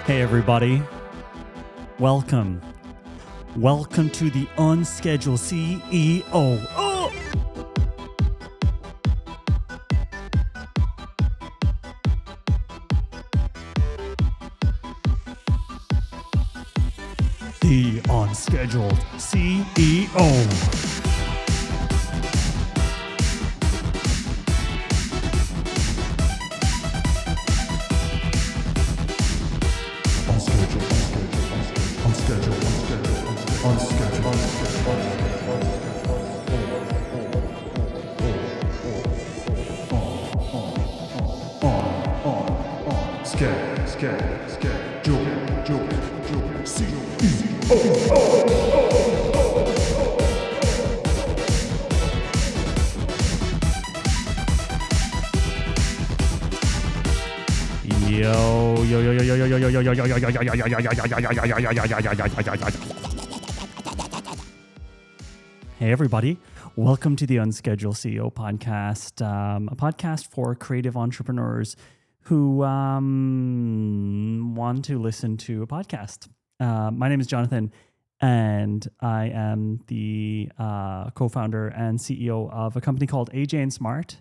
Hey everybody, welcome to the Unscheduled CEO. Oh! The Unscheduled CEO. Hey everybody, welcome to the Unscheduled CEO podcast, a podcast for creative entrepreneurs who want to listen to a podcast. My name is Jonathan, and I am the co-founder and CEO of a company called AJ and Smart,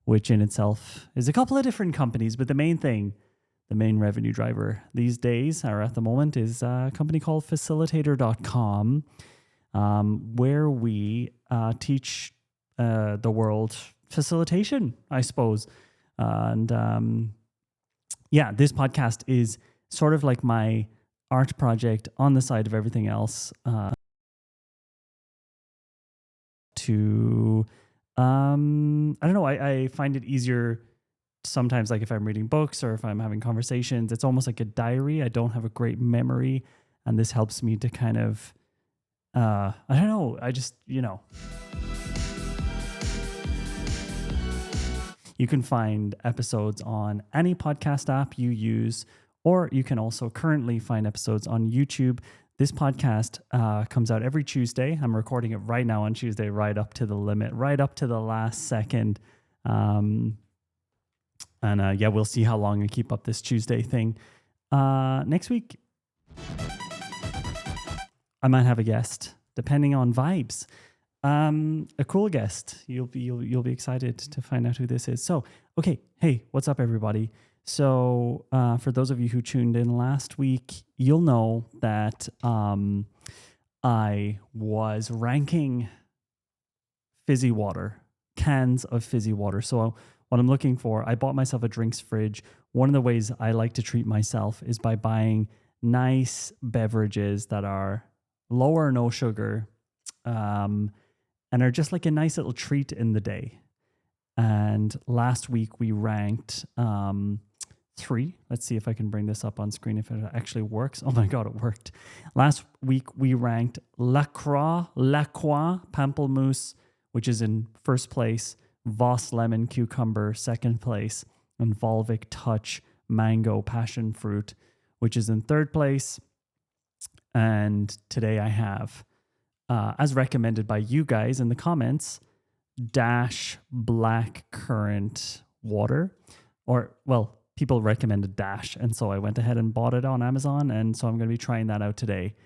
which in itself is a couple of different companies, but the main revenue driver these days, or at the moment, is a company called Facilitator.com, where we teach the world facilitation, I suppose. This podcast is sort of like my art project on the side of everything else. I don't know, I find it easier sometimes, like if I'm reading books or if I'm having conversations, it's almost like a diary. I don't have a great memory, and this helps me to kind of, I don't know, you can find episodes on any podcast app you use, or you can also currently find episodes on YouTube. This podcast comes out every Tuesday. I'm recording it right now on Tuesday, right up to the limit, right up to the last second. We'll see how long I keep up this Tuesday thing. Next week, I might have a guest, depending on vibes. A cool guest. You'll be excited to find out who this is. So, okay, hey, what's up, everybody? So, for those of you who tuned in last week, you'll know that I was ranking fizzy water, cans of fizzy water. So, what I'm looking for, I bought myself a drinks fridge. One of the ways I like to treat myself is by buying nice beverages that are low or no sugar, and are just like a nice little treat in the day. And last week we ranked 3. Let's see if I can bring this up on screen if it actually works. Oh my God, it worked. Last week we ranked La Croix Pamplemousse, which is in first place, Voss Lemon Cucumber second place, and Volvic Touch Mango Passion Fruit, which is in third place. And today I have, as recommended by you guys in the comments, Dash Black Currant Water. People recommended Dash, and so I went ahead and bought it on Amazon, and so I'm going to be trying that out today.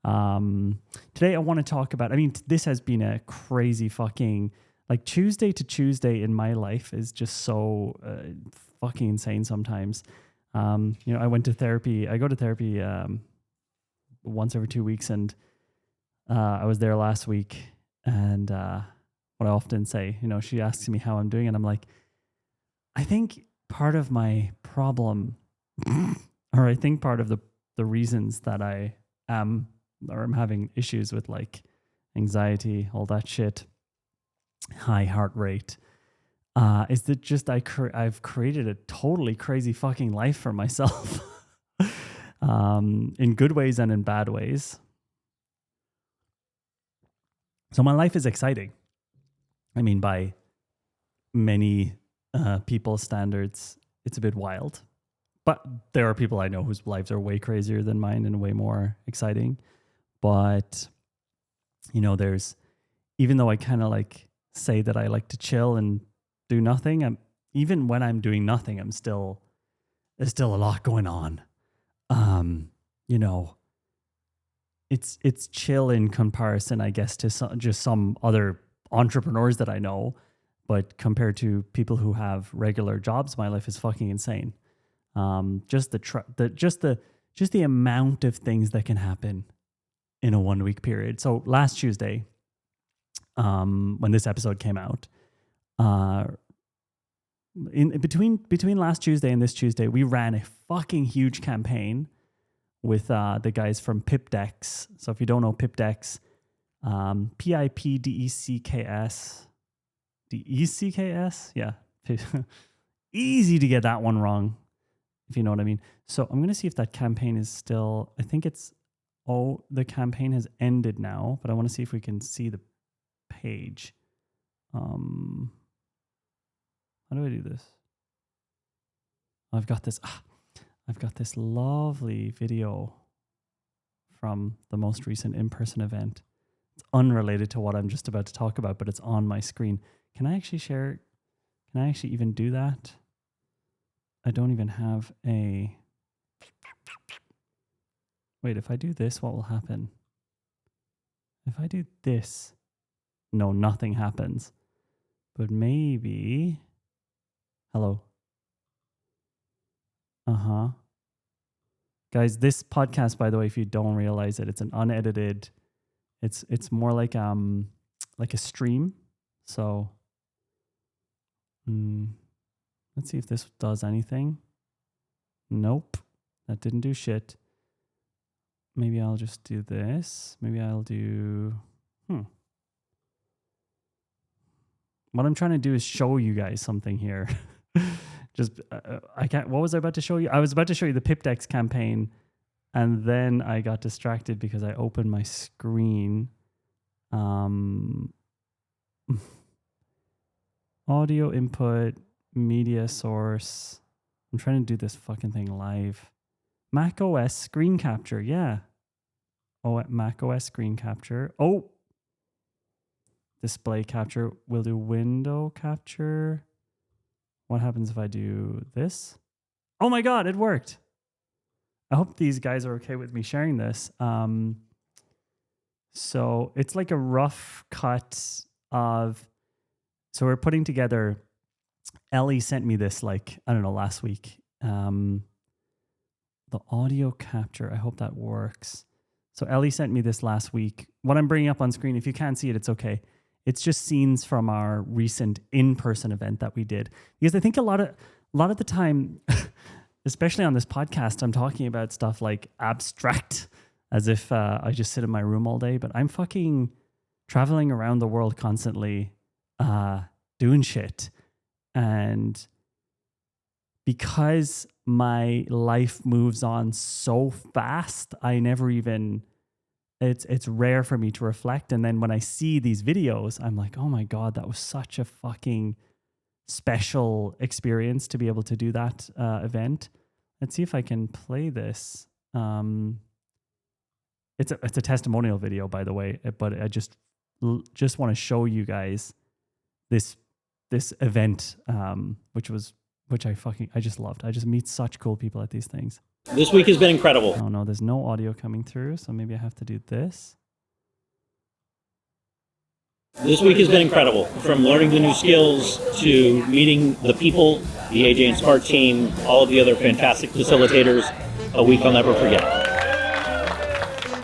Today I want to talk about, this has been a crazy fucking, like Tuesday to Tuesday in my life is just so fucking insane sometimes. I went to therapy. I go to therapy once every 2 weeks, and I was there last week, and what I often say, she asks me how I'm doing, and I'm like, I think part of my problem, or I think part of the reasons that I'm having issues with like anxiety, all that shit, high heart rate, is that just I've created a totally crazy fucking life for myself, in good ways and in bad ways. So my life is exciting. By many people's standards, it's a bit wild. But there are people I know whose lives are way crazier than mine and way more exciting. But, there's, even though I kind of like say that I like to chill and do nothing, even when I'm doing nothing, there's still a lot going on. you know, it's chill in comparison, I guess, to just some other entrepreneurs that I know. But compared to people who have regular jobs, my life is fucking insane. Just the amount of things that can happen in a 1 week period. So last Tuesday, when this episode came out, in between last Tuesday and this Tuesday, we ran a fucking huge campaign with the guys from Pipdex. So if you don't know Pipdex, Pipdecks, Decks, yeah, easy to get that one wrong, if you know what I mean. So I'm gonna see if that campaign is still. I think the campaign has ended now, but I want to see if we can see the page. How do I do this? I've got this lovely video from the most recent in-person event. It's unrelated to what I'm just about to talk about, but it's on my screen. Can I actually share? Can I actually even do that? I don't even have a... Wait, if I do this, what will happen? If I do this, no, nothing happens. But maybe... Hello. Guys, this podcast, by the way, if you don't realize it, it's an unedited... It's more like a stream. So let's see if this does anything. Nope, that didn't do shit. Maybe I'll just do this. Maybe I'll do what I'm trying to do is show you guys something here. Just I can't. What was I about to show you? I was about to show you the Pipdex campaign. And then I got distracted because I opened my screen. Audio input, media source. I'm trying to do this fucking thing live. Mac OS screen capture, yeah. Mac OS screen capture. Oh! Display capture. We'll do window capture. What happens if I do this? Oh my God, it worked. I hope these guys are okay with me sharing this. So it's like a rough cut of... So we're putting together... Ellie sent me this last week. The audio capture, I hope that works. So Ellie sent me this last week. What I'm bringing up on screen, if you can't see it, it's okay. It's just scenes from our recent in-person event that we did. Because I think a lot of the time... Especially on this podcast, I'm talking about stuff like abstract, as if I just sit in my room all day. But I'm fucking traveling around the world constantly, doing shit. And because my life moves on so fast, I never even... It's rare for me to reflect. And then when I see these videos, I'm like, oh my God, that was such a fucking... special experience to be able to do that event. Let's see if I can play this. It's a testimonial video, by the way, but I just want to show you guys this event, which I just loved. I just meet such cool people at these things. This week has been incredible. Oh no, there's no audio coming through, so maybe I have to do this. This week has been incredible, from learning the new skills to meeting the people, the AJ and Spark team, all of the other fantastic facilitators. A week I'll never forget.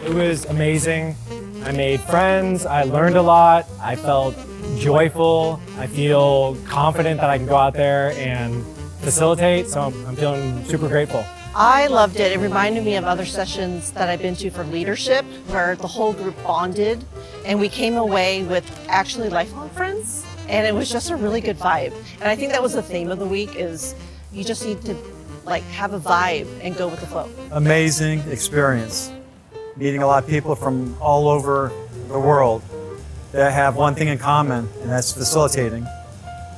It was amazing. I made friends. I learned a lot. I felt joyful. I feel confident that I can go out there and facilitate, so I'm feeling super grateful. I loved it. It reminded me of other sessions that I've been to for leadership, where the whole group bonded and we came away with actually lifelong friends, and it was just a really good vibe. And I think that was the theme of the week, is you just need to have a vibe and go with the flow. Amazing experience. Meeting a lot of people from all over the world that have one thing in common, and that's facilitating.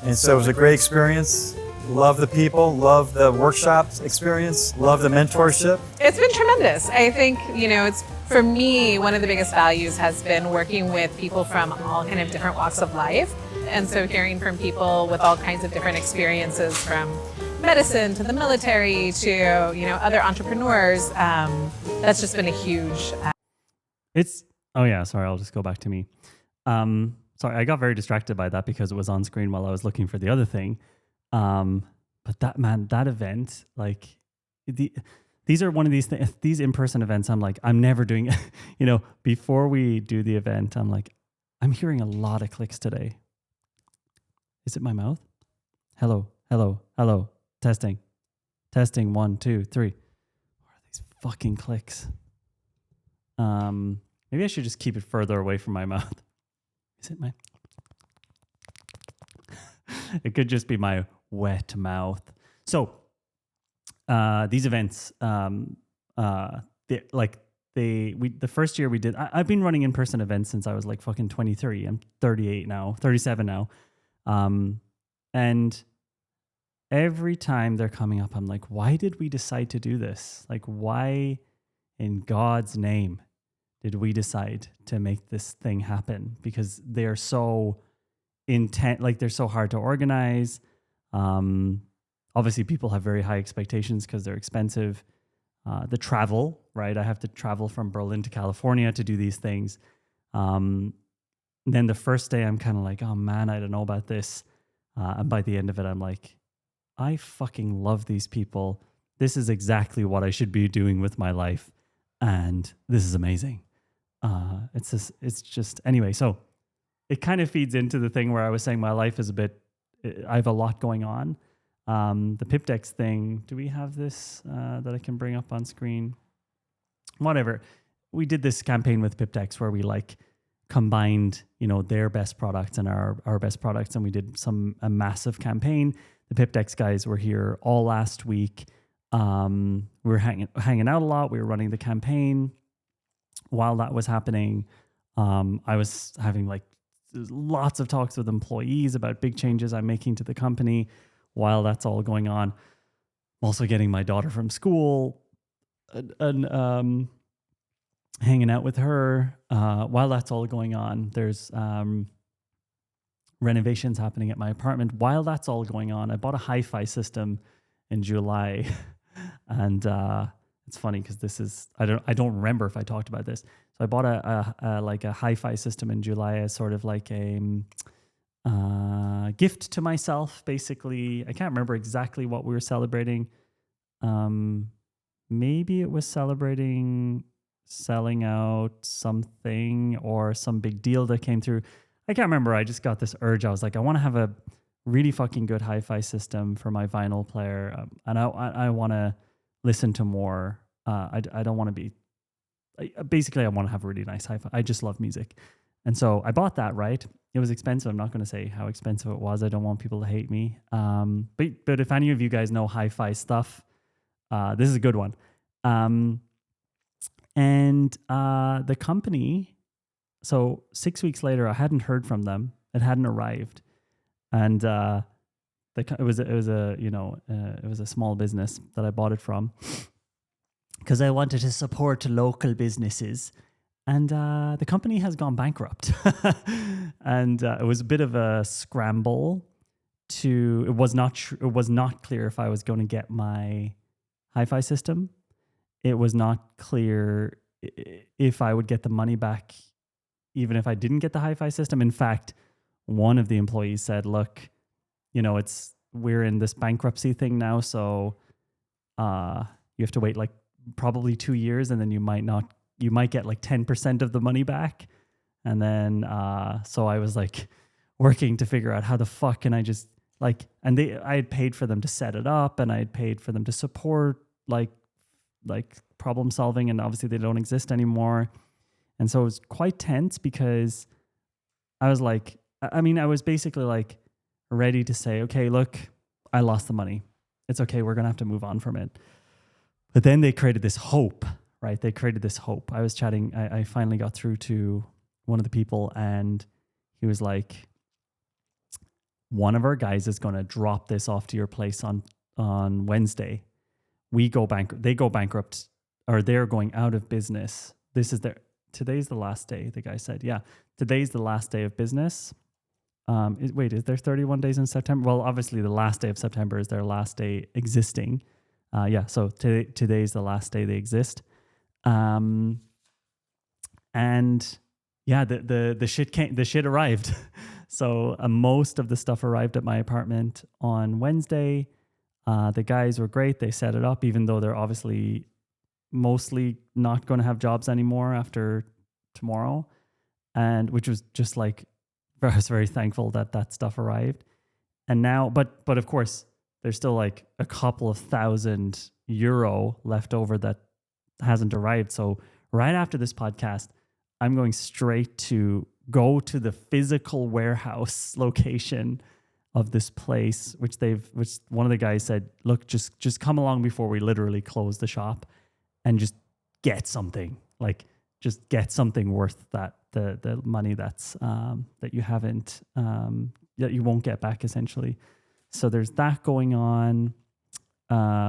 And so it was a great experience. Love the people, love the workshops experience, love the mentorship. It's been tremendous. I think, it's, for me, one of the biggest values has been working with people from all kind of different walks of life. And so hearing from people with all kinds of different experiences, from, medicine to the military to, other entrepreneurs. That's just been a huge. Oh yeah, sorry, I'll just go back to me. Sorry, I got very distracted by that because it was on screen while I was looking for the other thing. But that event, like these are one of these in-person events. I'm like, I'm never doing, before we do the event, I'm like, I'm hearing a lot of clicks today. Is it my mouth? Hello, hello, hello. Testing. 1, 2, 3. What are these fucking clicks? Maybe I should just keep it further away from my mouth. Is it my? It could just be my wet mouth. So these events, the first year we did. I've been running in-person events since I was like fucking 23. I'm 38 now, 37 now, and every time they're coming up, I'm like, why did we decide to do this? Like, why, in God's name, did we decide to make this thing happen? Because they're so intent, like they're so hard to organize. Obviously, people have very high expectations because they're expensive. The travel, right? I have to travel from Berlin to California to do these things. Then the first day, I'm kind of like, oh man, I don't know about this. And by the end of it, I'm like, I fucking love these people. This is exactly what I should be doing with my life. And this is amazing. It's just, anyway, so it kind of feeds into the thing where I was saying my life is I have a lot going on. The Pipdex thing, do we have this that I can bring up on screen? Whatever. We did this campaign with Pipdex where we like combined, their best products and our best products. And we did a massive campaign. The Pipdex guys were here all last week. We were hanging out a lot. We were running the campaign. While that was happening, I was having like lots of talks with employees about big changes I'm making to the company. While that's all going on, I'm also getting my daughter from school and hanging out with her. While that's all going on, there's renovations happening at my apartment. While that's all going on, I bought a hi-fi system in July, and it's funny because this is I don't remember if I talked about this. So I bought a hi-fi system in July as sort of like a gift to myself. Basically, I can't remember exactly what we were celebrating. Maybe it was celebrating selling out something or some big deal that came through. I can't remember. I just got this urge. I was like, I want to have a really fucking good hi-fi system for my vinyl player, and I want to listen to more. I don't want to be. Basically, I want to have a really nice hi-fi. I just love music, and so I bought that. Right, it was expensive. I'm not going to say how expensive it was. I don't want people to hate me. But if any of you guys know hi-fi stuff, this is a good one. And the company. So 6 weeks later, I hadn't heard from them. It hadn't arrived, and it was a small business that I bought it from because I wanted to support local businesses, and the company has gone bankrupt, and it was a bit of a scramble. It was not clear if I was going to get my hi-fi system. It was not clear if I would get the money back. Even if I didn't get the hi-fi system. In fact, one of the employees said, look, we're in this bankruptcy thing now, so you have to wait like probably 2 years, and then you might get like 10% of the money back. And then so I was like working to figure out how the fuck can I just I had paid for them to set it up, and I had paid for them to support like problem solving, and obviously they don't exist anymore. And so it was quite tense because I was like, I was basically like ready to say, okay, look, I lost the money. It's okay. We're going to have to move on from it. But then they created this hope, right? They created this hope. I was chatting. I finally got through to one of the people, and he was like, one of our guys is going to drop this off to your place on Wednesday. They go bankrupt, or they're going out of business. Today's the last day, the guy said. Yeah, today's the last day of business. Is there 31 days in September? Well, obviously the last day of September is their last day existing. So today's the last day they exist. And yeah, the shit arrived. So most of the stuff arrived at my apartment on Wednesday. The guys were great. They set it up, even though they're obviously mostly not going to have jobs anymore after tomorrow. And which was just like, I was very thankful that stuff arrived. And now, but of course, there's still like a couple of €1,000 left over that hasn't arrived. So right after this podcast, I'm going straight to go to the physical warehouse location of this place, which one of the guys said, look, just come along before we literally close the shop and just get something, like just get something worth that the money that's that you haven't that you won't get back essentially. So there's that going on.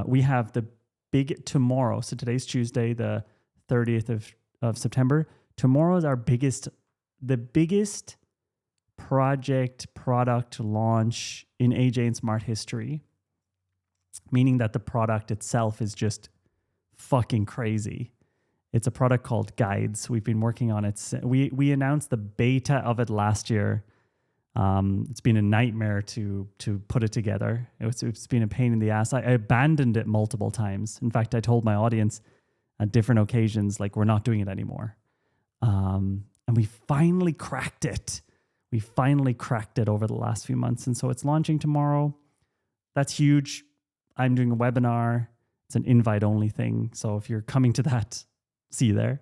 We have the big tomorrow. So today's Tuesday, the 30th of September. Tomorrow is the biggest product launch in AJ and Smart history, meaning that the product itself is just fucking crazy. It's a product called Guides. We've been working on it. We announced the beta of it last year. It's been a nightmare to put it together. It's been a pain in the ass. I abandoned it multiple times. In fact, I told my audience at different occasions, like, we're not doing it anymore. And we finally cracked it. We finally cracked it over the last few months. And so it's launching tomorrow. That's huge. I'm doing a webinar. It's an invite-only thing. So if you're coming to that, see you there.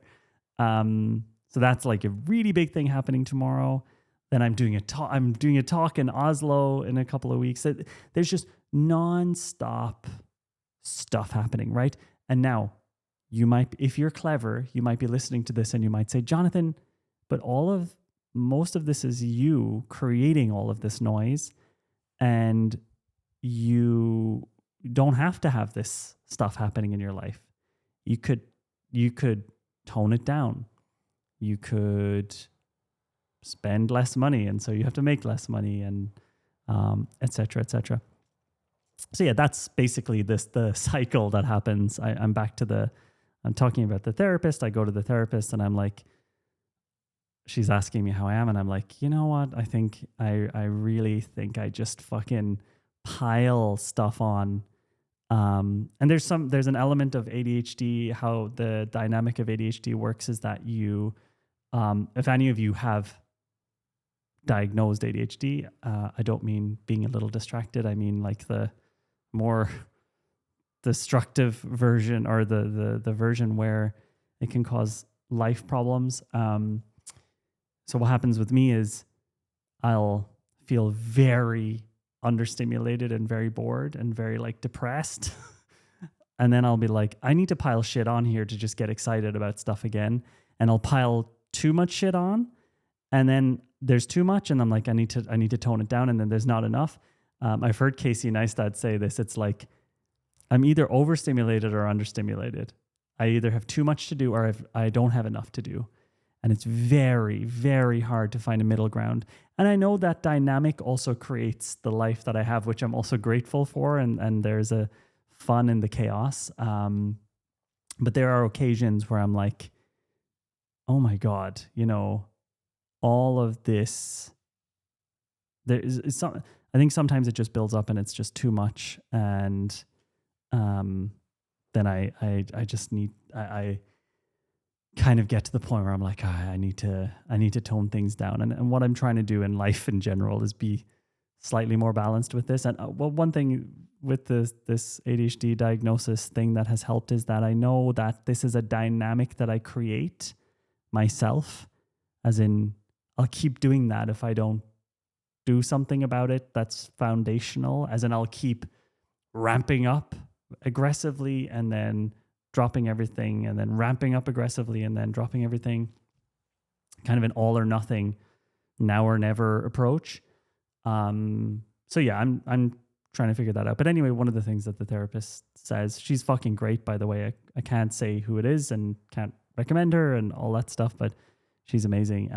So that's like a really big thing happening tomorrow. Then I'm doing a talk in Oslo in a couple of weeks. There's just non-stop stuff happening, right? And now if you're clever, you might be listening to this and you might say, Jonathan, but most of this is you creating all of this noise, and you don't have to have this stuff happening in your life. You could tone it down. You could spend less money, and so you have to make less money, and et cetera, et cetera. So yeah, that's basically the cycle that happens. I'm back to I'm talking about the therapist. I go to the therapist and I'm like, she's asking me how I am, and I'm like, you know what? I really think I just fucking pile stuff on. And there's an element of ADHD. How the dynamic of ADHD works is that you, if any of you have diagnosed ADHD, I don't mean being a little distracted. I mean like the more destructive version, or the version where it can cause life problems. So what happens with me is I'll feel very understimulated and very bored and very like depressed. And then I'll be like, I need to pile shit on here to just get excited about stuff again. And I'll pile too much shit on. And then there's too much. And I'm like, I need to tone it down. And then there's not enough. I've heard Casey Neistat say this. It's like, I'm either overstimulated or understimulated. I either have too much to do or I don't have enough to do. And it's very, very hard to find a middle ground. And I know that dynamic also creates the life that I have, which I'm also grateful for. And there's a fun in the chaos. But there are occasions where I'm like, oh my God, all of this. I think sometimes it just builds up and it's just too much. And then I just need, I kind of get to the point where I'm like, I need to tone things down. And what I'm trying to do in life in general is be slightly more balanced with this. And one thing with this ADHD diagnosis thing that has helped is that I know that this is a dynamic that I create myself, as in I'll keep doing that if I don't do something about it that's foundational, as in I'll keep ramping up aggressively and then dropping everything, and then ramping up aggressively and then dropping everything, kind of an all or nothing, now or never approach. So yeah, I'm trying to figure that out. But anyway, one of the things that the therapist says, she's fucking great, by the way. I can't say who it is and can't recommend her and all that stuff, but she's amazing.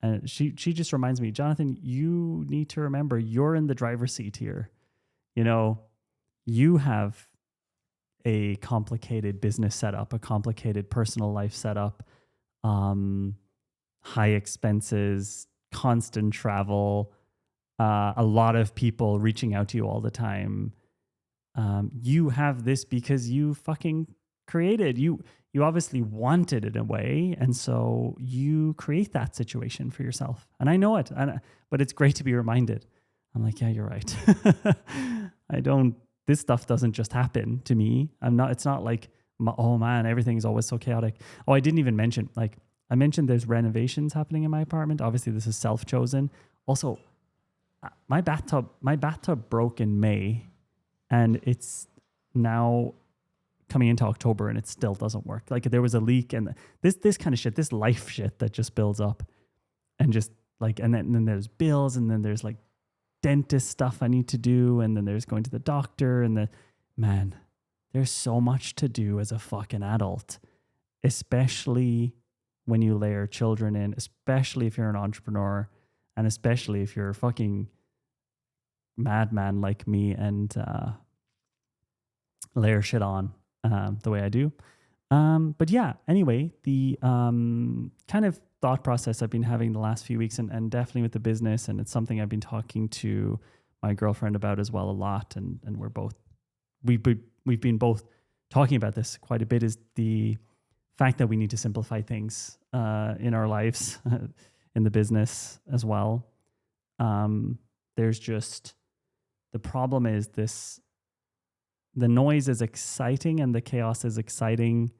And she just reminds me, Jonathan, you need to remember you're in the driver's seat here. You know, you have a complicated business setup, a complicated personal life setup, high expenses, constant travel, a lot of people reaching out to you all the time. You have this because you fucking created. You obviously wanted it in a way, and so you create that situation for yourself. And I know it, but it's great to be reminded. I'm like, yeah, you're right. This stuff doesn't just happen to me. It's not like, oh man, everything's always so chaotic. Oh, I didn't even mention, like, I mentioned there's renovations happening in my apartment. Obviously, this is self-chosen. Also, my bathtub broke in May, and it's now coming into October, and it still doesn't work. Like, there was a leak, and this kind of shit, this life shit that just builds up, and just like, and then there's bills, and then there's like dentist stuff I need to do, and then there's going to the doctor, and man, there's so much to do as a fucking adult, especially when you layer children in, especially if you're an entrepreneur, and especially if you're a fucking madman like me and layer shit on the way I do. But yeah, anyway, the kind of thought process I've been having the last few weeks, and definitely with the business, and it's something I've been talking to my girlfriend about as well a lot, and we've been both talking about this quite a bit, is the fact that we need to simplify things in our lives, in the business as well. There's just, the problem is this, the noise is exciting and the chaos is exciting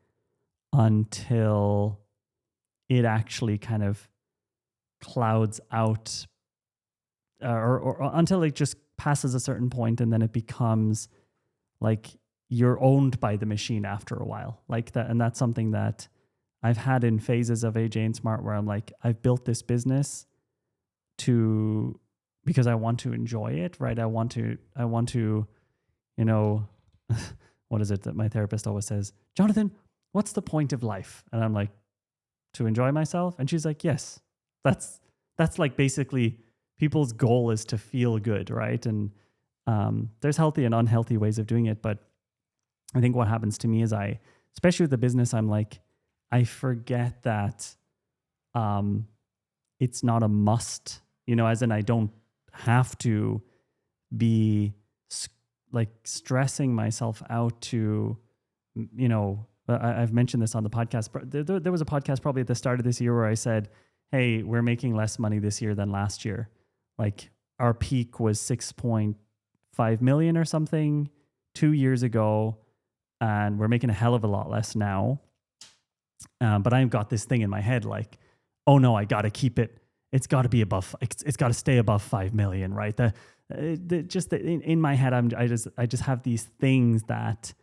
until it actually kind of clouds out, or until it just passes a certain point, and then it becomes like you're owned by the machine after a while, like that. And that's something that I've had in phases of AJ and Smart, where I'm like, I've built this business because I want to enjoy it, right? I want to, you know, what is it that my therapist always says? Jonathan, what's the point of life? And I'm like, to enjoy myself. And she's like, yes, that's like basically people's goal is to feel good, right? And there's healthy and unhealthy ways of doing it. But I think what happens to me is especially with the business, I'm like, I forget that it's not a must, as in I don't have to be like stressing myself out to, I've mentioned this on the podcast. There was a podcast probably at the start of this year where I said, hey, we're making less money this year than last year. Like our peak was 6.5 million or something 2 years ago, and we're making a hell of a lot less now. But I've got this thing in my head like, oh no, I got to keep it. It's got to be above. It's got to stay above 5 million, right? In my head, I just have these things that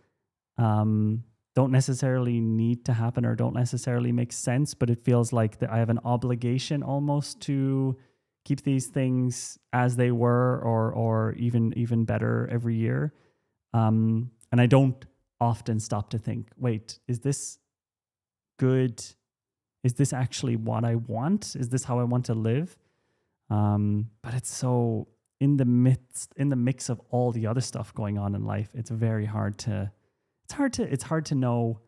don't necessarily need to happen or don't necessarily make sense, but it feels like that I have an obligation almost to keep these things as they were, or even better every year. And I don't often stop to think, wait, is this good? Is this actually what I want? Is this how I want to live? But it's so in the mix of all the other stuff going on in life, it's very hard to. It's hard to know.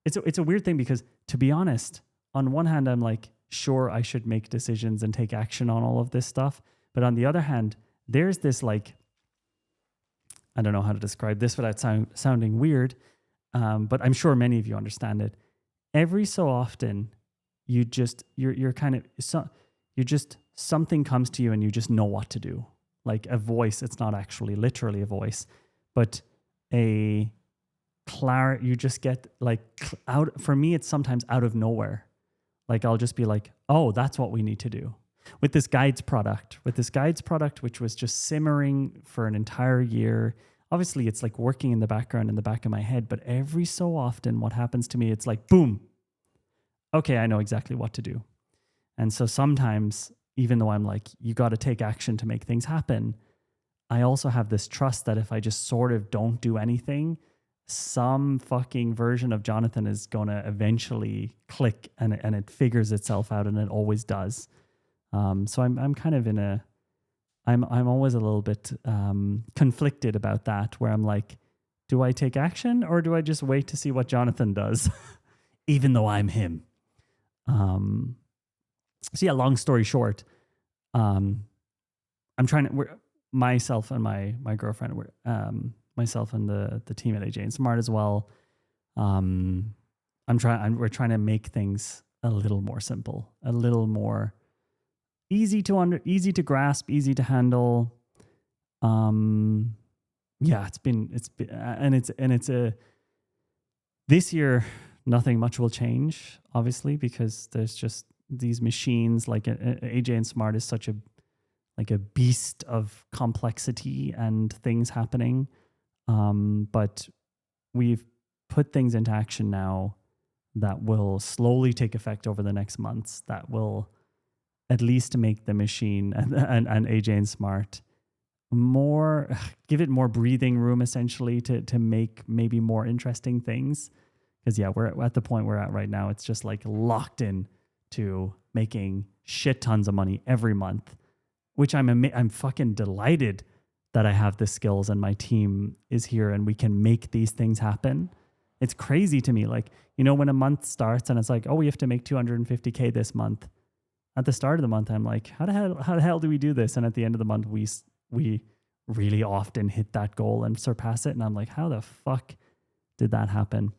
It's a weird thing because, to be honest, on one hand, I'm like, sure, I should make decisions and take action on all of this stuff. But on the other hand, there's this like, I don't know how to describe this without sounding weird, but I'm sure many of you understand it. Every so often, you're just something comes to you and you just know what to do. Like a voice. It's not actually literally a voice, but you just get like out. For me, it's sometimes out of nowhere. Like I'll just be like, oh, that's what we need to do. With this guides product, which was just simmering for an entire year. Obviously, it's like working in the background in the back of my head, but every so often what happens to me, it's like, boom, okay, I know exactly what to do. And so sometimes, even though I'm like, you got to take action to make things happen, I also have this trust that if I just sort of don't do anything, some fucking version of Jonathan is gonna eventually click, and it figures itself out, and it always does. So I'm kind of in a, I'm always a little bit conflicted about that, where I'm like, do I take action or do I just wait to see what Jonathan does, even though I'm him? So yeah, long story short, I'm trying to, myself and my girlfriend, myself and the team at AJ and Smart as well. We're trying to make things a little more simple, a little more easy to grasp, easy to handle. Yeah, it's been this year, nothing much will change, obviously, because there's just these machines like AJ and Smart is such a beast of complexity and things happening. But we've put things into action now that will slowly take effect over the next months, that will at least make the machine and AJ and Smart more, give it more breathing room, essentially, to make maybe more interesting things. Because yeah, we're at the point we're at right now. It's just like locked in to making shit tons of money every month, which I'm fucking delighted that I have the skills and my team is here and we can make these things happen. It's crazy to me. Like, you know, when a month starts and it's like, oh, we have to make 250K this month. At the start of the month, I'm like, how the hell do we do this? And at the end of the month, we really often hit that goal and surpass it. And I'm like, how the fuck did that happen?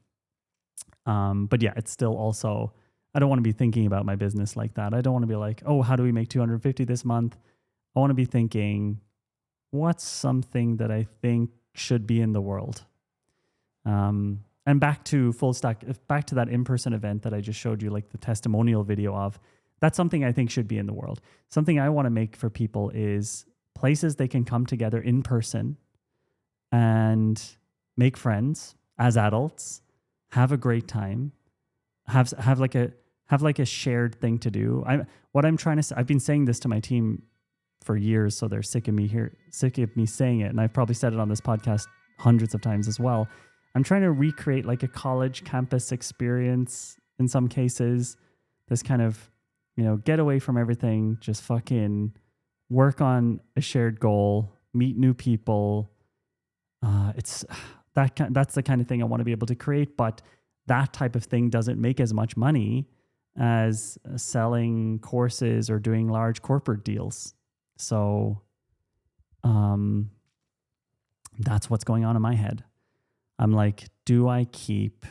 But yeah, it's still also, I don't want to be thinking about my business like that. I don't want to be like, oh, how do we make 250 this month? I want to be thinking, what's something that I think should be in the world? And back to full stack, back to that in-person event that I just showed you, like the testimonial video of, that's something I think should be in the world. Something I want to make for people is places they can come together in person and make friends as adults, have a great time, have like a shared thing to do. I've been saying this to my team for years, so they're sick of me saying it, and I've probably said it on this podcast hundreds of times as well. I'm trying to recreate like a college campus experience in some cases. This kind of, you know, get away from everything, just fucking work on a shared goal, meet new people. That's the kind of thing I want to be able to create, but that type of thing doesn't make as much money as selling courses or doing large corporate deals. So that's what's going on in my head. I'm like, do I keep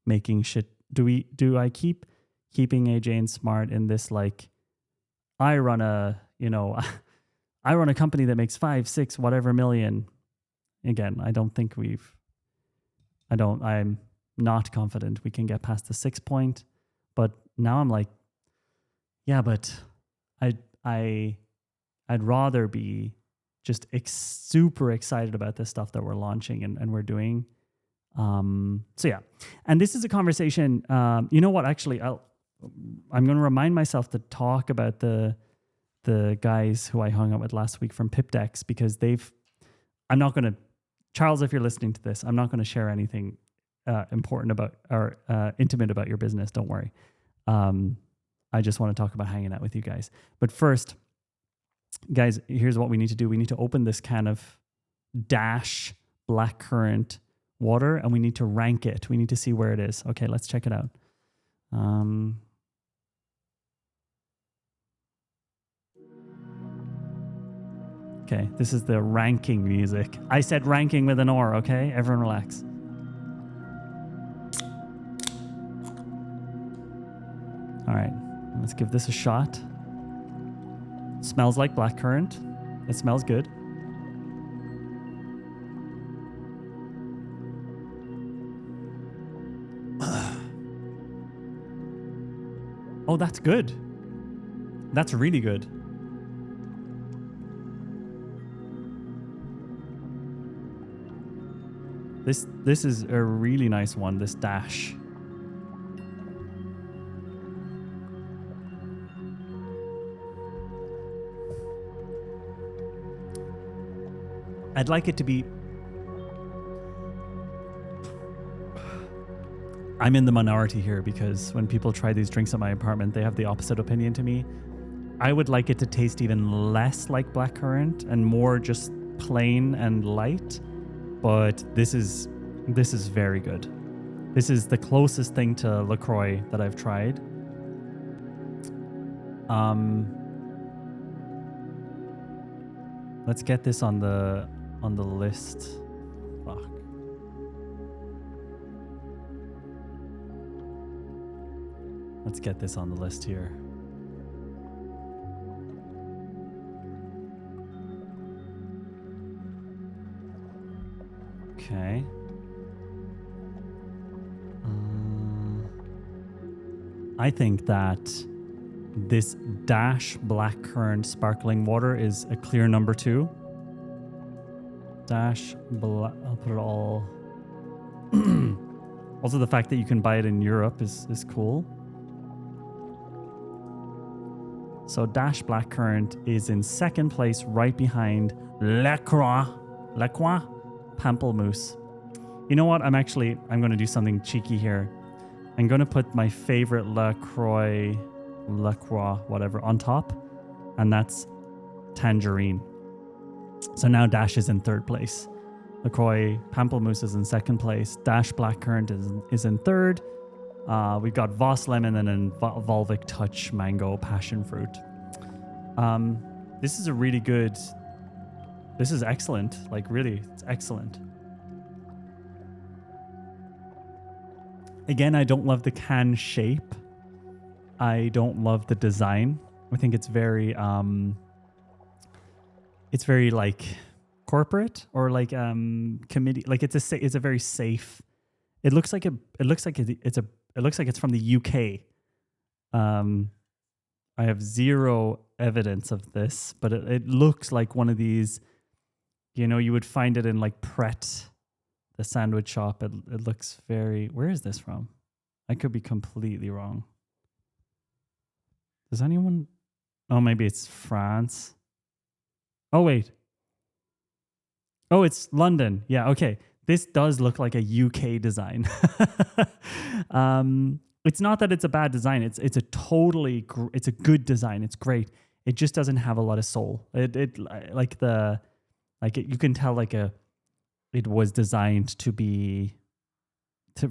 making shit? Do I keep keeping AJ and Smart in this, like, I run a company that makes 5, 6, whatever million. Again, I'm not confident we can get past the 6 point, but now I'm like, yeah, but I'd rather be just super excited about this stuff that we're launching and we're doing. So yeah, and this is a conversation. You know what? Actually, I'm going to remind myself to talk about the guys who I hung out with last week from PipDex, because I'm not going to, Charles, if you're listening to this, I'm not going to share anything important about or intimate about your business. Don't worry. I just want to talk about hanging out with you guys. But first, guys, here's what we need to do. We need to open this can of Dash blackcurrant water and we need to rank it. We need to see where it is. Okay, let's check it out. Okay, this is the ranking music. I said ranking with an R, okay? Everyone relax. All right, let's give this a shot. Smells like blackcurrant. It smells good. Oh, that's good. That's really good. This is a really nice one, this Dash. I'd like it to be I'm in the minority here because when people try these drinks at my apartment, they have the opposite opinion to me. I would like it to taste even less like blackcurrant and more just plain and light, but this is very good. This is the closest thing to LaCroix that I've tried. Let's get this on the list. Fuck. Let's get this on the list here. Okay. I think that this Dash Blackcurrant sparkling water is a clear number 2. Dash Black. I'll put it all. Also, the fact that you can buy it in Europe is cool. So Dash Blackcurrant is in second place, right behind LaCroix Pamplemousse. You know what? I'm going to do something cheeky here. I'm going to put my favorite LaCroix, whatever, on top, and that's Tangerine. So now Dash is in third place. LaCroix Pamplemousse is in second place. Dash Blackcurrant is in third. We've got Voss Lemon and then Volvic Touch Mango Passion Fruit. This is a really good... This is excellent. Like, really, it's excellent. Again, I don't love the can shape. I don't love the design. I think it's very like corporate or like committee. Like it's a very safe. It looks like it's from the UK. I have zero evidence of this, but it looks like one of these. You know, you would find it in like Pret, the sandwich shop. It looks very... Where is this from? I could be completely wrong. Does anyone... Oh, maybe it's France. Oh, wait. Oh, it's London. Yeah, okay. This does look like a UK design. It's not that it's a bad design. It's a good design. It's great. It just doesn't have a lot of soul. You can tell it was designed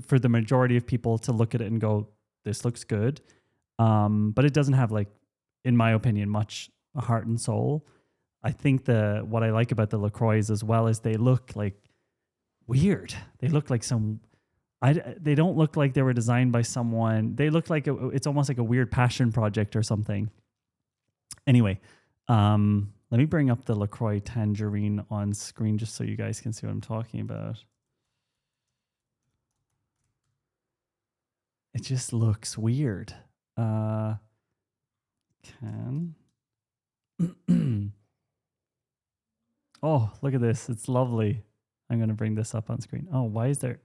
for the majority of people to look at it and go, this looks good. But it doesn't have, like, in my opinion, much heart and soul. I think what I like about the LaCroix as well is they look like weird. They look like they don't look like they were designed by someone. They look like it's almost like a weird passion project or something. Anyway, let me bring up the LaCroix Tangerine on screen just so you guys can see what I'm talking about. It just looks weird. Oh, look at this. It's lovely. I'm going to bring this up on screen. Oh, why is there...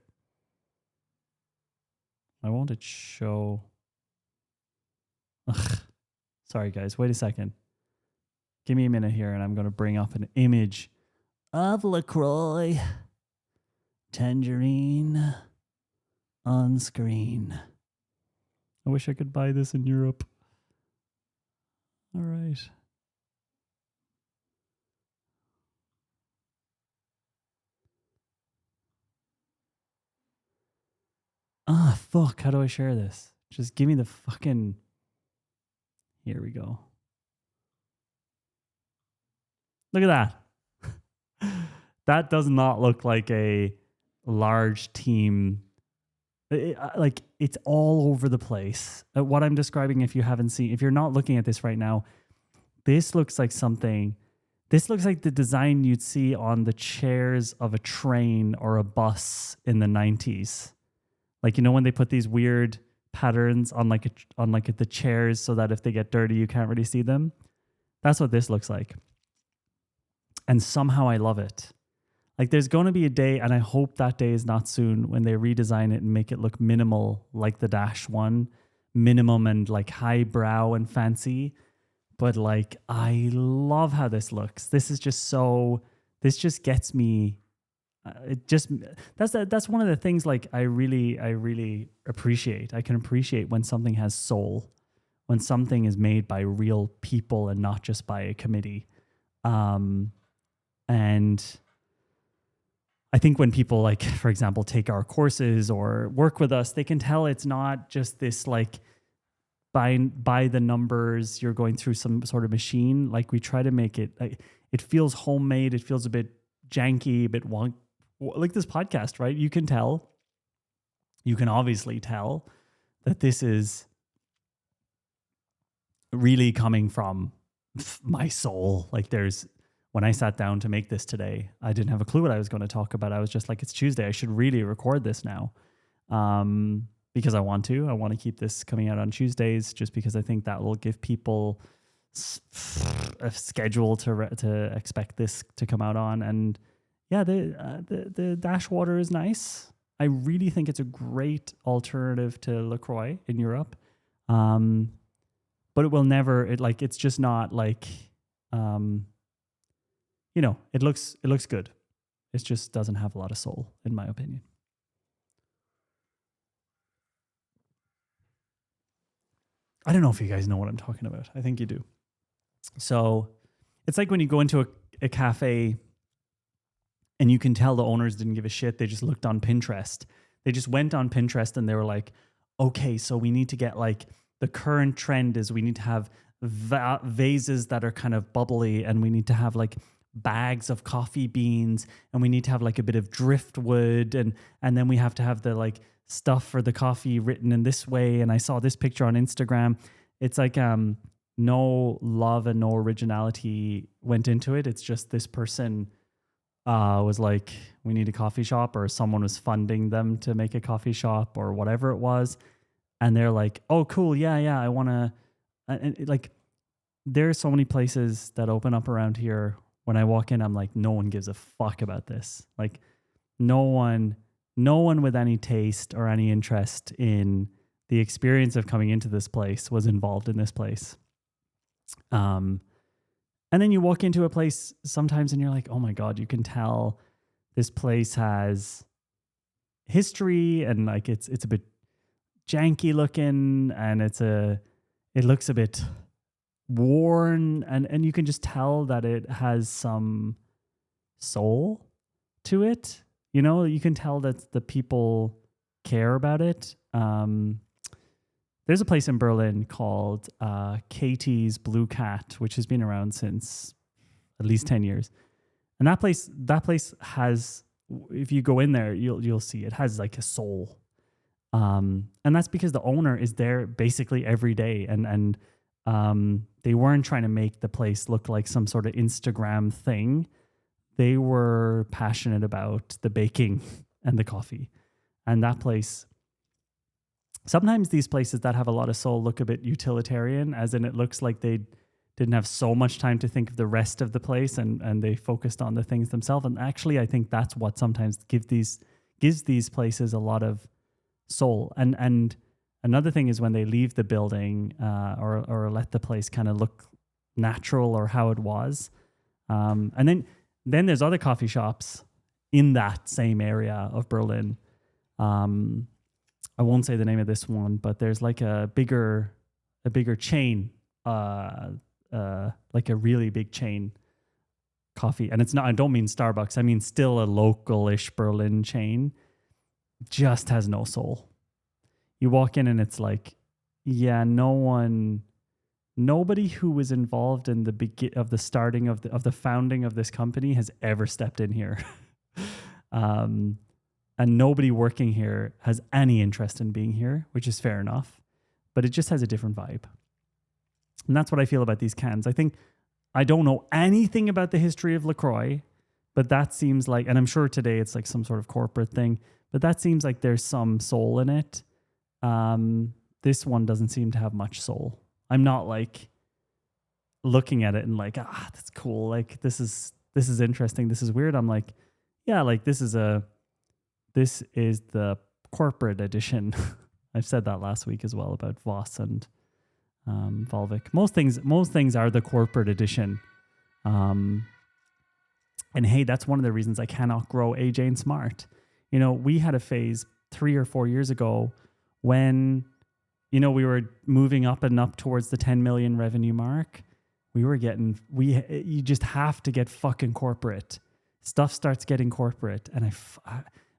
Why won't it show... Ugh. Sorry, guys. Wait a second. Give me a minute here, and I'm going to bring up an image of LaCroix Tangerine on screen. I wish I could buy this in Europe. All right. Ah, fuck. How do I share this? Just give me the fucking... Here we go. Look at that. That does not look like a large team. It's all over the place. What I'm describing, if you're not looking at this right now, this looks like something. This looks like the design you'd see on the chairs of a train or a bus in the 90s. Like, you know, when they put these weird patterns on the chairs so that if they get dirty, you can't really see them. That's what this looks like. And somehow I love it. Like, there's going to be a day, and I hope that day is not soon, when they redesign it and make it look minimal like the Dash one. Minimum and like highbrow and fancy. But like, I love how this looks. This just gets me it just that's one of the things like I really appreciate. I can appreciate when something has soul, when something is made by real people and not just by a committee. And I think when people, like, for example, take our courses or work with us, they can tell it's not just this like by the numbers, you're going through some sort of machine. Like, we try to make it like, it feels homemade. It feels a bit janky, a bit wonk, like this podcast, right? You can obviously tell that this is really coming from my soul. Like, when I sat down to make this today, I didn't have a clue what I was going to talk about. I was just like, it's Tuesday. I should really record this now. Because I want to keep this coming out on Tuesdays, just because I think that will give people a schedule to expect this to come out on. And yeah, the Dash water is nice. I really think it's a great alternative to LaCroix in Europe. But it will never, it's just not like, it looks good. It just doesn't have a lot of soul, in my opinion. I don't know if you guys know what I'm talking about. I think you do. So it's like when you go into a cafe and you can tell the owners didn't give a shit. They just looked on Pinterest. They just went on Pinterest and they were like, okay, so we need to get like, the current trend is we need to have vases that are kind of bubbly, and we need to have like bags of coffee beans, and we need to have like a bit of driftwood, and then we have to have the like stuff for the coffee written in this way. And I saw this picture on Instagram. It's like no love and no originality went into it. It's just this person was like, we need a coffee shop, or someone was funding them to make a coffee shop or whatever it was. And they're like, oh, cool. Yeah. I want to, like, there's so many places that open up around here. When I walk in, I'm like, no one gives a fuck about this. Like, no one with any taste or any interest in the experience of coming into this place was involved in this place. And then you walk into a place sometimes and you're like, oh my God, you can tell this place has history, and like it's a bit janky looking, and it looks a bit worn, and you can just tell that it has some soul to it. You can tell that the people care about it. There's a place in Berlin called Katie's Blue Cat, which has been around since at least 10 years. And that place has, if you go in there, you'll see it has like a soul. And that's because the owner is there basically every day, and they weren't trying to make the place look like some sort of Instagram thing. They were passionate about the baking and the coffee. And that place, sometimes these places that have a lot of soul look a bit utilitarian, as in it looks like they didn't have so much time to think of the rest of the place, and they focused on the things themselves. And actually, I think that's what sometimes gives these places a lot of soul. And another thing is when they leave the building or let the place kind of look natural or how it was. And then there's other coffee shops in that same area of Berlin. I won't say the name of this one, but there's like a bigger chain, like a really big chain coffee. And it's not, I don't mean Starbucks. I mean still a local-ish Berlin chain. Just has no soul. You walk in and it's like, yeah, nobody who was involved in the starting of the founding of this company has ever stepped in here. And nobody working here has any interest in being here, which is fair enough, but it just has a different vibe. And that's what I feel about these cans. I think I don't know anything about the history of LaCroix, but that seems like, and I'm sure today it's like some sort of corporate thing, but that seems like there's some soul in it. This one doesn't seem to have much soul. I'm not like looking at it and like, that's cool. Like this is interesting. This is weird. I'm like, yeah, like this is the corporate edition. I've said that last week as well about Voss and Volvic. Most things are the corporate edition. And hey, that's one of the reasons I cannot grow AJ and Smart. We had a phase 3 or 4 years ago when, we were moving up and up towards the 10 million revenue mark. You just have to get fucking corporate. Stuff starts getting corporate. And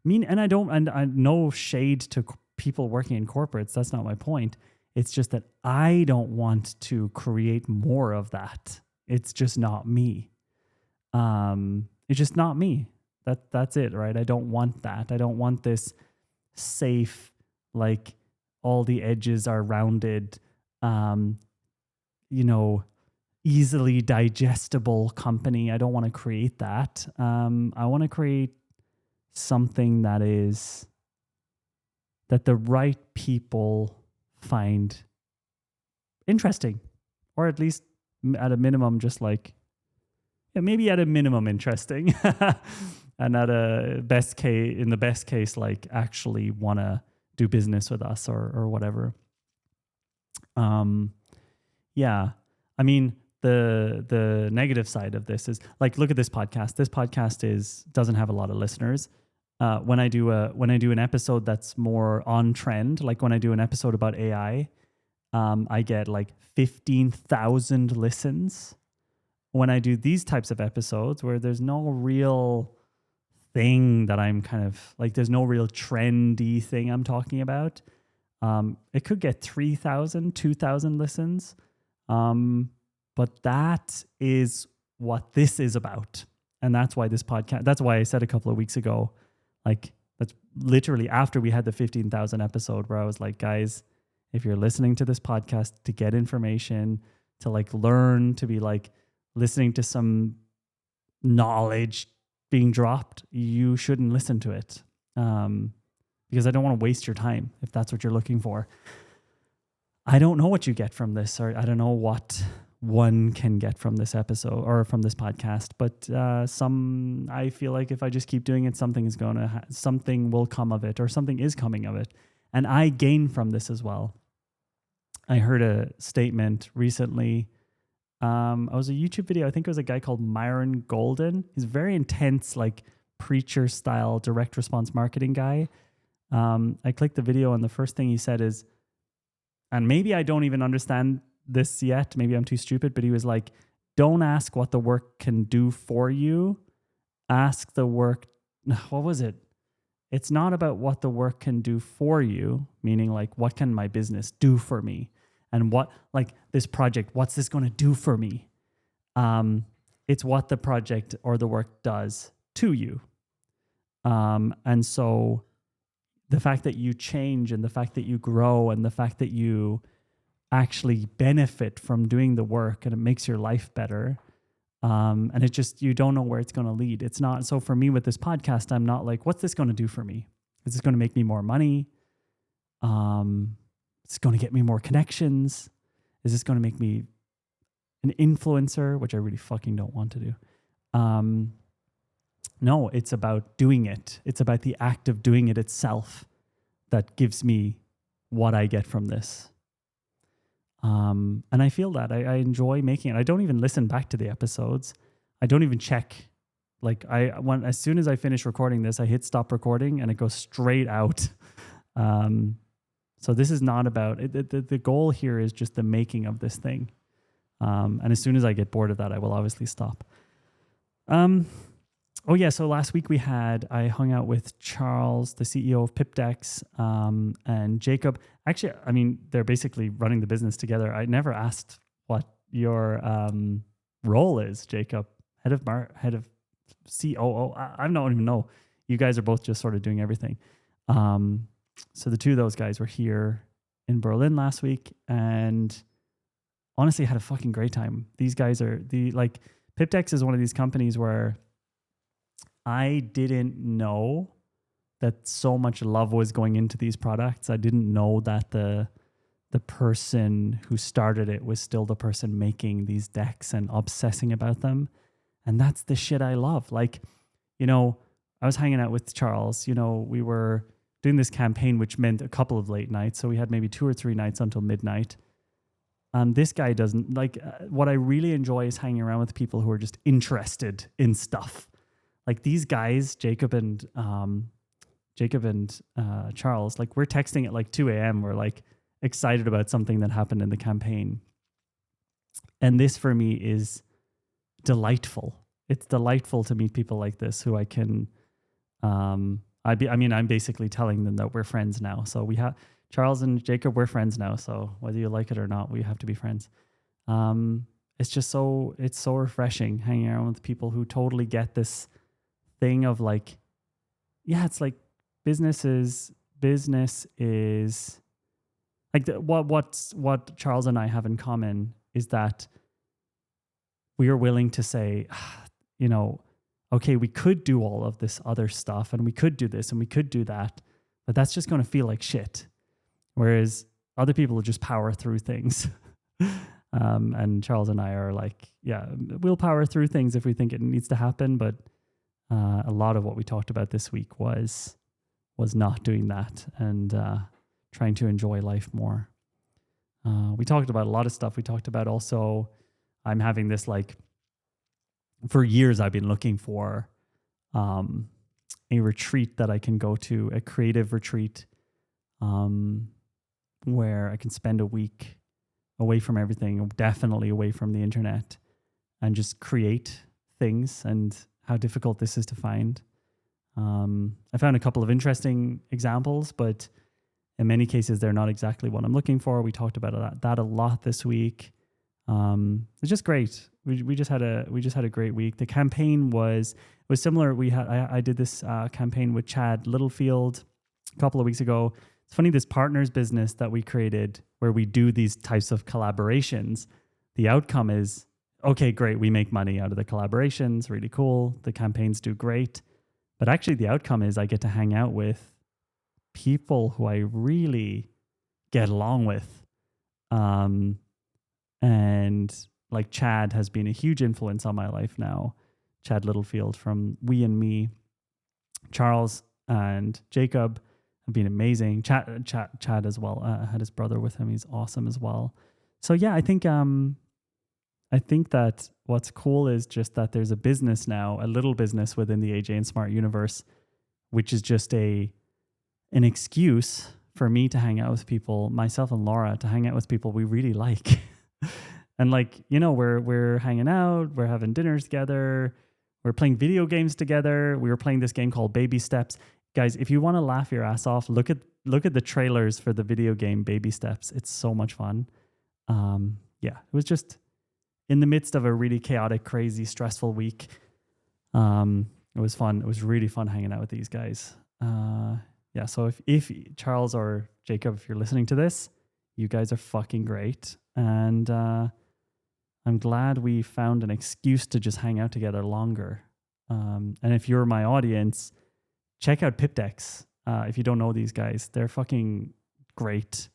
I no shade to people working in corporates. That's not my point. It's just that I don't want to create more of that. It's just not me. It's just not me. That's it, right? I don't want that. I don't want this safe, like all the edges are rounded, easily digestible company. I don't want to create that. I want to create something that the right people find interesting, or at least at a minimum, just like, maybe at a minimum interesting, and in the best case, like actually want to do business with us or whatever. I mean, the negative side of this is like, look at this podcast. This podcast doesn't have a lot of listeners. When I do an episode that's more on trend, like when I do an episode about AI, I get like 15,000 listens. When I do these types of episodes where there's no real thing that I'm kind of like, there's no real trendy thing I'm talking about, it could get 3,000, 2,000 listens. But that is what this is about. And that's why this podcast, that's why I said a couple of weeks ago, like, that's literally after we had the 15,000 episode where I was like, guys, if you're listening to this podcast to get information, to like learn, to be like listening to some knowledge being dropped, you shouldn't listen to it. Because I don't want to waste your time if that's what you're looking for. I don't know what you get from this, or I don't know what one can get from this episode or from this podcast, but I feel like if I just keep doing it, something will come of it, or something is coming of it. And I gain from this as well. I heard a statement recently. It was a YouTube video. I think it was a guy called Myron Golden. He's a very intense, like preacher style, direct response marketing guy. I clicked the video and the first thing he said is, and maybe I don't even understand this yet, maybe I'm too stupid, but he was like, don't ask what the work can do for you. Ask the work, what was it? It's not about what the work can do for you, meaning like, what can my business do for me? And what, like this project, what's this going to do for me? It's what the project or the work does to you. And so the fact that you change and the fact that you grow and the fact that you actually benefit from doing the work and it makes your life better. And it just, you don't know where it's going to lead. It's not, so for me with this podcast, I'm not like, what's this going to do for me? Is this going to make me more money? It's going to get me more connections. Is this going to make me an influencer, which I really fucking don't want to do? No, it's about doing it. It's about the act of doing it itself that gives me what I get from this. And I feel that I enjoy making it. I don't even listen back to the episodes. I don't even check. Like as soon as I finish recording this, I hit stop recording and it goes straight out. So this is not about it. The goal here is just the making of this thing. And as soon as I get bored of that, I will obviously stop. Oh yeah, so last week I hung out with Charles, the CEO of Pipdex, and Jacob. Actually, I mean, they're basically running the business together. I never asked what your role is, Jacob. Head of COO. I don't even know. You guys are both just sort of doing everything. So the two of those guys were here in Berlin last week, and honestly, had a fucking great time. These guys are Pipdex is one of these companies where I didn't know that so much love was going into these products. I didn't know that the person who started it was still the person making these decks and obsessing about them. And that's the shit I love. Like, I was hanging out with Charles, we were doing this campaign, which meant a couple of late nights. So we had maybe 2 or 3 nights until midnight. This guy doesn't what I really enjoy is hanging around with people who are just interested in stuff. Like these guys, Jacob and Charles, like we're texting at like 2 a.m. We're like excited about something that happened in the campaign. And this for me is delightful. It's delightful to meet people like this who I can, I'm basically telling them that we're friends now. So we have Charles and Jacob, we're friends now. So whether you like it or not, we have to be friends. It's so refreshing hanging around with people who totally get this thing of like, yeah, it's like business is like what Charles and I have in common is that we are willing to say, okay, we could do all of this other stuff and we could do this and we could do that, but that's just going to feel like shit. Whereas other people will just power through things. And Charles and I are like, yeah, we'll power through things if we think it needs to happen. But a lot of what we talked about this week was not doing that and trying to enjoy life more. We talked about a lot of stuff. We talked about also, I'm having this like, for years I've been looking for a retreat that I can go to, a creative retreat where I can spend a week away from everything, definitely away from the internet, and just create things, and how difficult this is to find. I found a couple of interesting examples, but in many cases, they're not exactly what I'm looking for. We talked about that a lot this week. It's just great. We just had a great week. The campaign was similar. I did this campaign with Chad Littlefield a couple of weeks ago. It's funny, this partners business that we created where we do these types of collaborations, the outcome is, okay, great, we make money out of the collaborations, really cool. The campaigns do great. But actually the outcome is I get to hang out with people who I really get along with. And like Chad has been a huge influence on my life now. Chad Littlefield from We and Me. Charles and Jacob have been amazing. Chad as well. Had his brother with him. He's awesome as well. So yeah, I think that what's cool is just that there's a business now, a little business within the AJ and Smart universe, which is just an excuse for me to hang out with people, myself and Laura, to hang out with people we really like. And like, we're hanging out, we're having dinners together, we're playing video games together. We were playing this game called Baby Steps. Guys, if you want to laugh your ass off, look at the trailers for the video game Baby Steps. It's so much fun. It was just in the midst of a really chaotic, crazy, stressful week. It was fun. It was really fun hanging out with these guys. So if Charles or Jacob, if you're listening to this, you guys are fucking great. And I'm glad we found an excuse to just hang out together longer. And if you're my audience, check out Pipdex. If you don't know these guys, they're fucking great.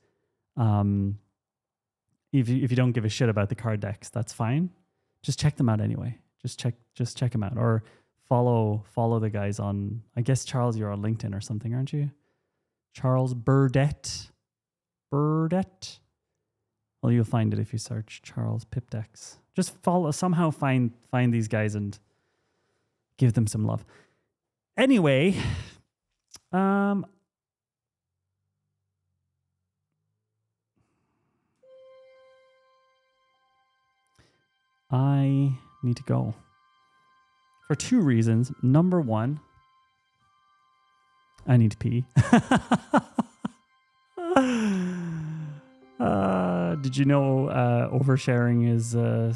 If you don't give a shit about the card decks, that's fine. Just check them out anyway. Just check them out, or follow the guys on. I guess Charles, you're on LinkedIn or something, aren't you? Charles Burdett. Well, you'll find it if you search Charles Pipdex. Just somehow find these guys and give them some love. Anyway, I need to go for two reasons. Number one, I need to pee. Did you know oversharing is a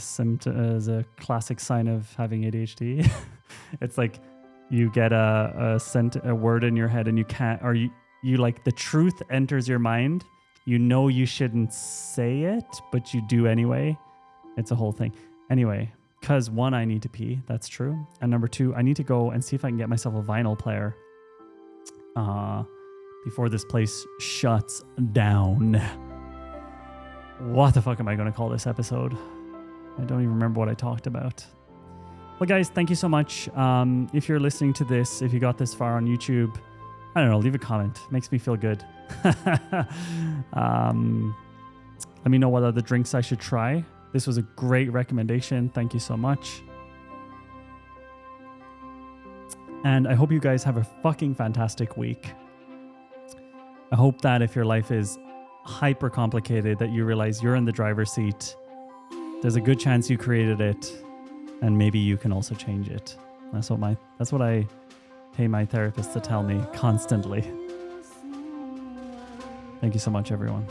classic sign of having ADHD? It's like you get a word in your head and you can't, or you like the truth enters your mind. You know you shouldn't say it, but you do anyway. It's a whole thing. Anyway, because one, I need to pee. That's true. And number two, I need to go and see if I can get myself a vinyl player before this place shuts down. What the fuck am I going to call this episode? I don't even remember what I talked about. Well, guys, thank you so much. If you're listening to this, if you got this far on YouTube, I don't know, leave a comment. Makes me feel good. Let me know what other drinks I should try. This was a great recommendation. Thank you so much. And I hope you guys have a fucking fantastic week. I hope that if your life is hyper complicated, that you realize you're in the driver's seat. There's a good chance you created it, and maybe you can also change it. That's what I pay my therapist to tell me constantly. Thank you so much, everyone.